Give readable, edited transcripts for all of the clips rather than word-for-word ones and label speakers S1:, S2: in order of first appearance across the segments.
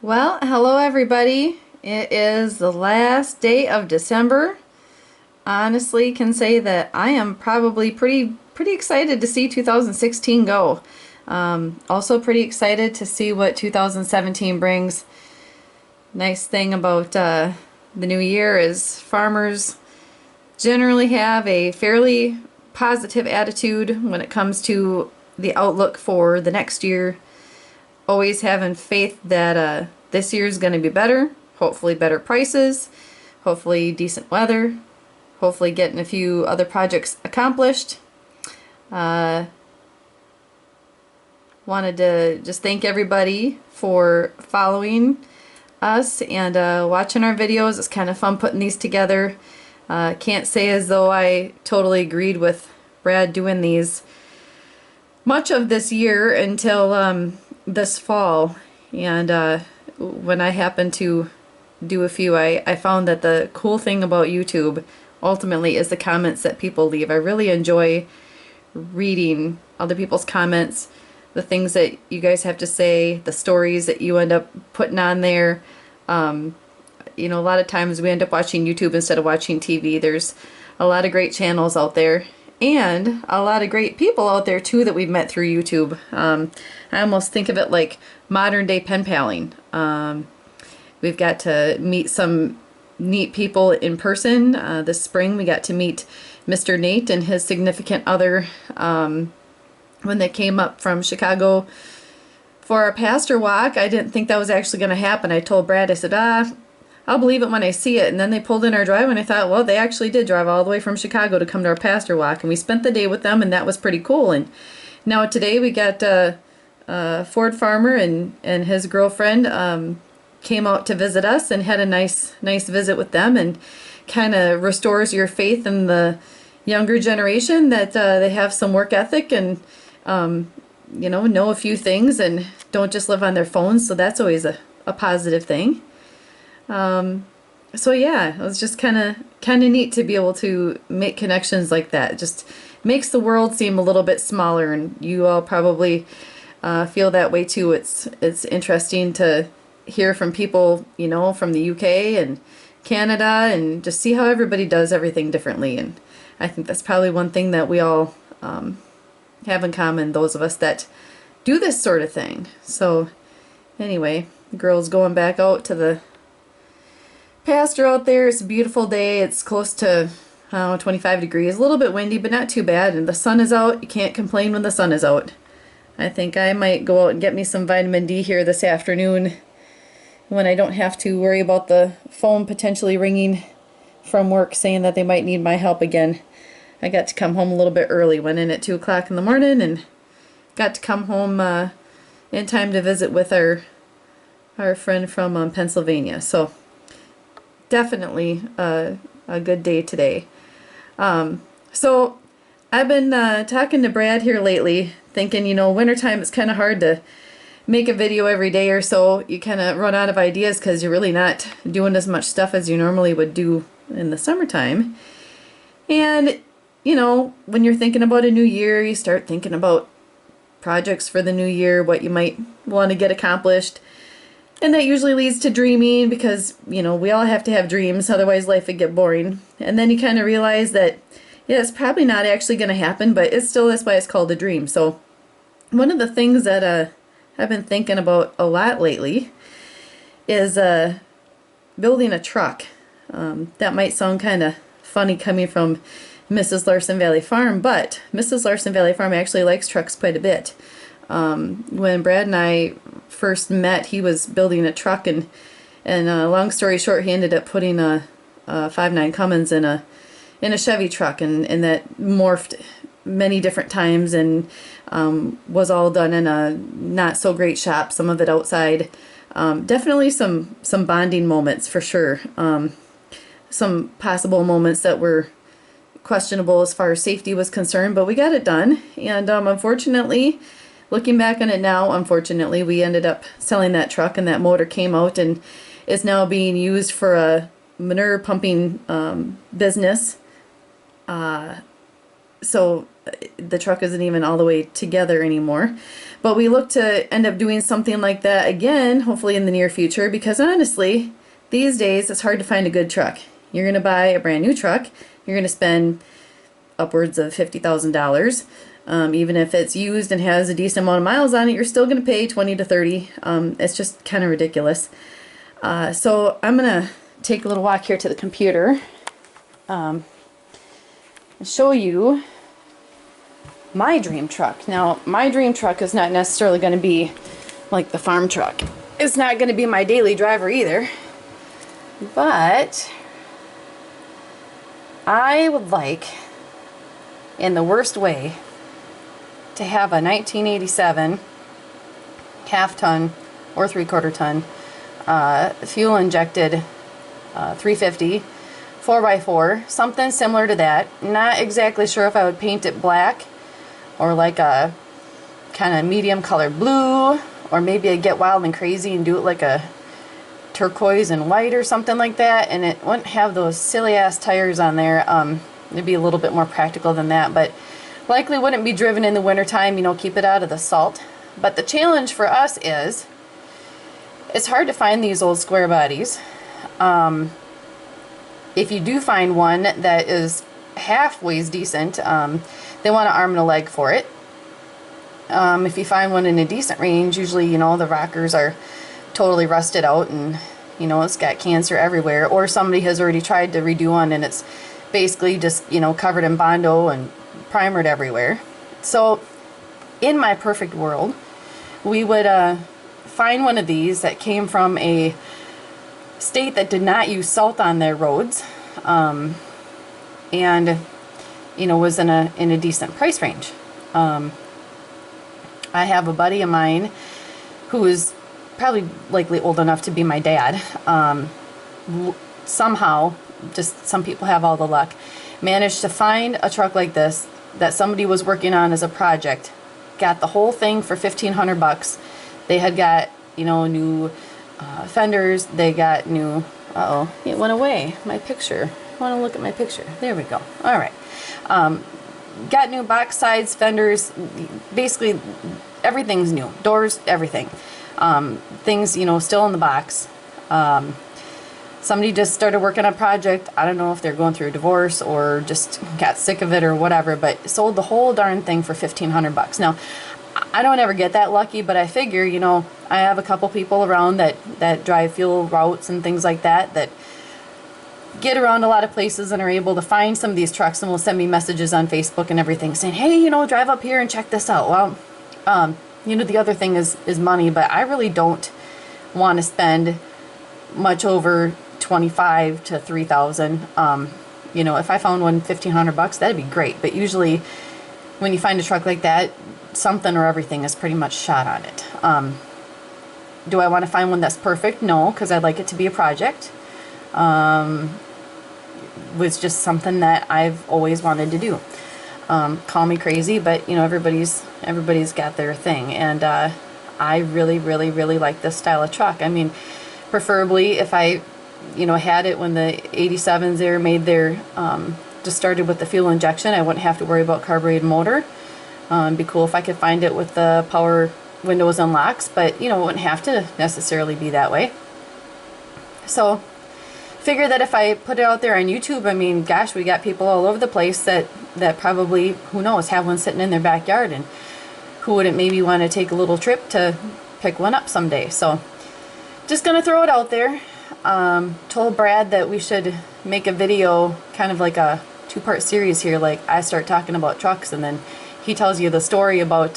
S1: Well, hello everybody. It is the last day of December. Honestly, can say that I am probably pretty excited to see 2016 go. Also pretty excited to see what 2017 brings. Nice thing about the new year is farmers generally have a fairly positive attitude when it comes to the outlook for the next year. Always having faith that this year is going to be better, hopefully better prices, hopefully decent weather, hopefully getting a few other projects accomplished. Wanted to just thank everybody for following us and watching our videos. It's kind of fun putting these together. Can't say as though I totally agreed with Brad doing these much of this year until this fall, and when I happened to do a few, I found that the cool thing about YouTube ultimately is the comments that people leave. I really enjoy reading other people's comments, the things that you guys have to say, the stories that you end up putting on there. You know, a lot of times we end up watching YouTube instead of watching TV. There's a lot of great channels out there and a lot of great people out there too that we've met through YouTube. I almost think of it like modern day pen paling. We've got to meet some neat people in person. This spring we got to meet Mr. Nate and his significant other when they came up from Chicago for our pastor walk. I didn't think that was actually going to happen. I told Brad, I said, I'll believe it when I see it. And then they pulled in our drive and I thought, well, they actually did drive all the way from Chicago to come to our pastor walk. And we spent the day with them and that was pretty cool. And now today we got Ford Farmer and his girlfriend came out to visit us and had a nice visit with them, and kind of restores your faith in the younger generation that they have some work ethic and you know a few things and don't just live on their phones. So that's always a positive thing. So yeah, it was just kind of neat to be able to make connections like that. It just makes the world seem a little bit smaller, and you all probably feel that way too. It's interesting to hear from people, you know, from the UK and Canada, and just see how everybody does everything differently. And I think that's probably one thing that we all have in common, those of us that do this sort of thing. So anyway, the girl's going back out to the pasture out there. It's a beautiful day. It's close to 25 degrees, a little bit windy, but not too bad. And the sun is out. You can't complain when the sun is out. I think I might go out and get me some vitamin D here this afternoon when I don't have to worry about the phone potentially ringing from work saying that they might need my help again. I got to come home a little bit early. Went in at 2 o'clock in the morning and got to come home in time to visit with our friend from Pennsylvania. So definitely a good day today. So I've been talking to Brad here lately, thinking, you know, wintertime it's kind of hard to make a video every day or so. You kind of run out of ideas because you're really not doing as much stuff as you normally would do in the summertime. And, you know, when you're thinking about a new year, you start thinking about projects for the new year, what you might want to get accomplished. And that usually leads to dreaming because, you know, we all have to have dreams, otherwise life would get boring. And then you kind of realize that, yeah, it's probably not actually going to happen, but it's still, that's why it's called a dream. So one of the things that I've been thinking about a lot lately is building a truck. That might sound kind of funny coming from Mrs. Larson Valley Farm, but Mrs. Larson Valley Farm actually likes trucks quite a bit. When Brad and I first met, he was building a truck, and long story short, he ended up putting a 5.9 Cummins in a Chevy truck, and that morphed many different times and was all done in a not so great shop, some of it outside. Definitely some bonding moments for sure. Some possible moments that were questionable as far as safety was concerned, but we got it done. And unfortunately, looking back on it now, unfortunately, we ended up selling that truck, and that motor came out and is now being used for a manure pumping business. So the truck isn't even all the way together anymore. But we look to end up doing something like that again, hopefully in the near future, because honestly, these days it's hard to find a good truck. You're going to buy a brand new truck, you're going to spend upwards of $50,000. Even if it's used and has a decent amount of miles on it, you're still going to pay 20 to 30. It's just kind of ridiculous. So I'm going to take a little walk here to the computer and show you my dream truck. Now, my dream truck is not necessarily going to be like the farm truck. It's not going to be my daily driver either. But I would like, in the worst way, to have a 1987 half-ton or 3/4 ton fuel injected 350 4x4, something similar to that. Not exactly sure if I would paint it black or like a kind of medium colored blue, or maybe I'd get wild and crazy and do it like a turquoise and white or something like that, and it wouldn't have those silly ass tires on there. It'd be a little bit more practical than that, but likely wouldn't be driven in the wintertime, you know, keep it out of the salt. But the challenge for us is, it's hard to find these old square bodies. If you do find one that is halfway decent, they want an arm and a leg for it. If you find one in a decent range, usually, you know, the rockers are totally rusted out and, you know, it's got cancer everywhere, or somebody has already tried to redo one and it's basically just, you know, covered in Bondo and primered everywhere. So in my perfect world, we would find one of these that came from a state that did not use salt on their roads, and you know, was in a decent price range. I have a buddy of mine who is probably likely old enough to be my dad. Somehow, just some people have all the luck, managed to find a truck like this that somebody was working on as a project. Got the whole thing for $1,500. They had got, you know, new fenders. They got new. Uh-oh, it went away. My picture. I want to look at my picture. There we go. All right. Got new box sides, fenders. Basically, everything's new. Doors, everything. Things, you know, still in the box. Somebody just started working on a project. I don't know if they're going through a divorce or just got sick of it or whatever, but sold the whole darn thing for $1,500. Now, I don't ever get that lucky, but I figure, you know, I have a couple people around that drive fuel routes and things like that get around a lot of places and are able to find some of these trucks, and will send me messages on Facebook and everything saying, hey, you know, drive up here and check this out. Well, you know, the other thing is money, but I really don't want to spend much over 25 to 3,000. You know, if I found one $1,500, that'd be great. But usually when you find a truck like that, something or everything is pretty much shot on it. Do I want to find one that's perfect? No, because I'd like it to be a project. Was just something that I've always wanted to do. Call me crazy, but you know, everybody's got their thing, and I really like this style of truck. I mean, preferably if I, you know, had it when the 87s there made their just started with the fuel injection, I wouldn't have to worry about carbureted motor. It'd be cool if I could find it with the power windows and locks, but you know, it wouldn't have to necessarily be that way. So figure that if I put it out there on YouTube, I mean, gosh, we got people all over the place that probably, who knows, have one sitting in their backyard, and who wouldn't maybe want to take a little trip to pick one up someday. So just gonna throw it out there. Told Brad that we should make a video, kind of like a two-part series here, like I start talking about trucks and then he tells you the story about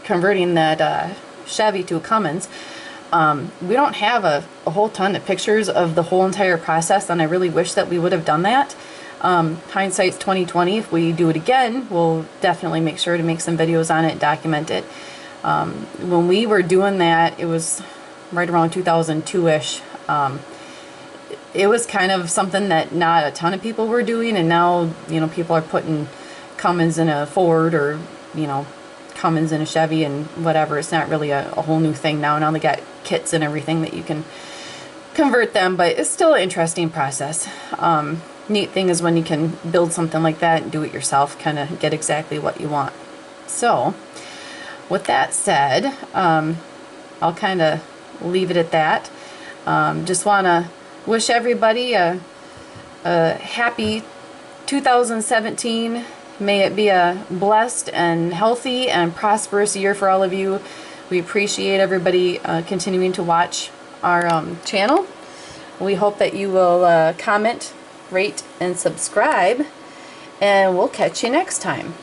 S1: converting that Chevy to a Cummins. We don't have a whole ton of pictures of the whole entire process, and I really wish that we would have done that. Hindsight's 2020. If we do it again, we'll definitely make sure to make some videos on it, document it. When we were doing that, it was right around 2002-ish. It was kind of something that not a ton of people were doing, and now, you know, people are putting Cummins in a Ford, or, you know, Cummins in a Chevy and whatever. It's not really a whole new thing now. Now they got kits and everything that you can convert them, but it's still an interesting process. neat thing is when you can build something like that and do it yourself, kind of get exactly what you want. So with that said, I'll kind of leave it at that. Just want to wish everybody a happy 2017. May it be a blessed and healthy and prosperous year for all of you. We appreciate everybody continuing to watch our channel. We hope that you will comment, rate, and subscribe, and we'll catch you next time.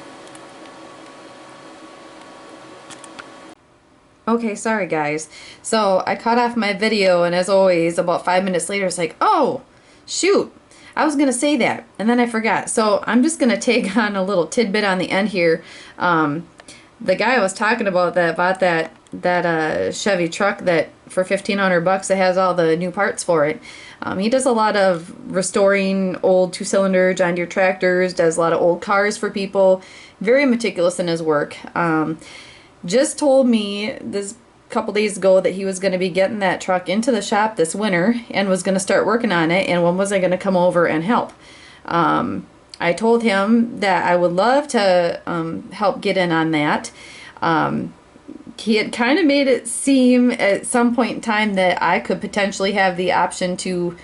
S1: Okay, sorry guys. So I cut off my video, and as always, about 5 minutes later, it's like, oh, shoot, I was going to say that, and then I forgot. So I'm just going to take on a little tidbit on the end here. The guy I was talking about that bought that Chevy truck that for $1,500 that has all the new parts for it. He does a lot of restoring old 2-cylinder John Deere tractors, does a lot of old cars for people. Very meticulous in his work. Just told me this couple days ago that he was going to be getting that truck into the shop this winter and was going to start working on it, and when was I going to come over and help. I told him that I would love to help get in on that. He had kind of made it seem at some point in time that I could potentially have the option to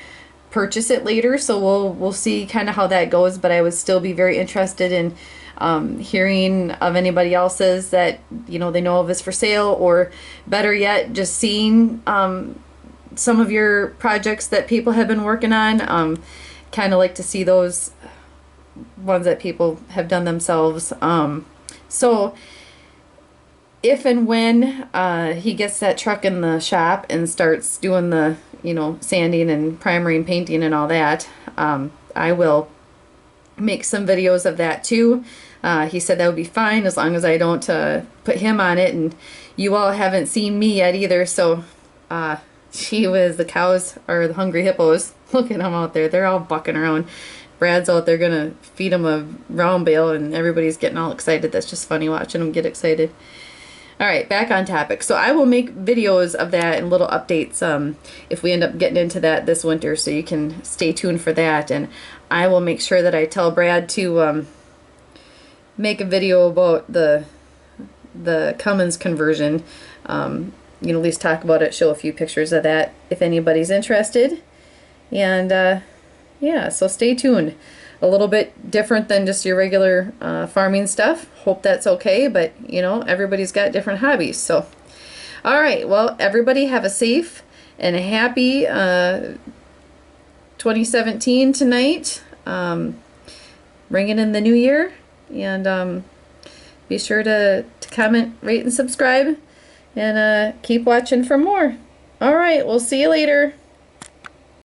S1: purchase it later, so we'll see kind of how that goes, but I would still be very interested in hearing of anybody else's that they know of is for sale, or better yet, just seeing some of your projects that people have been working on. Kind of like to see those ones that people have done themselves. So if and when he gets that truck in the shop and starts doing the sanding and primering, painting and all that, I will make some videos of that too. He said that would be fine as long as I don't put him on it, and you all haven't seen me yet either, so she was the cows or the hungry hippos. Look at them out there, they're all bucking around. Brad's out there gonna feed them a round bale, and everybody's getting all excited. That's just funny watching them get excited. Alright, back on topic. So I will make videos of that and little updates if we end up getting into that this winter, so you can stay tuned for that. And I will make sure that I tell Brad to make a video about the Cummins conversion. At least talk about it, show a few pictures of that if anybody's interested. And yeah, so stay tuned. A little bit different than just your regular farming stuff. Hope that's okay, but everybody's got different hobbies. So, all right, well, everybody have a safe and a happy 2017 tonight. Bringing in the new year, and be sure to comment, rate, and subscribe, and keep watching for more. All right, we'll see you later.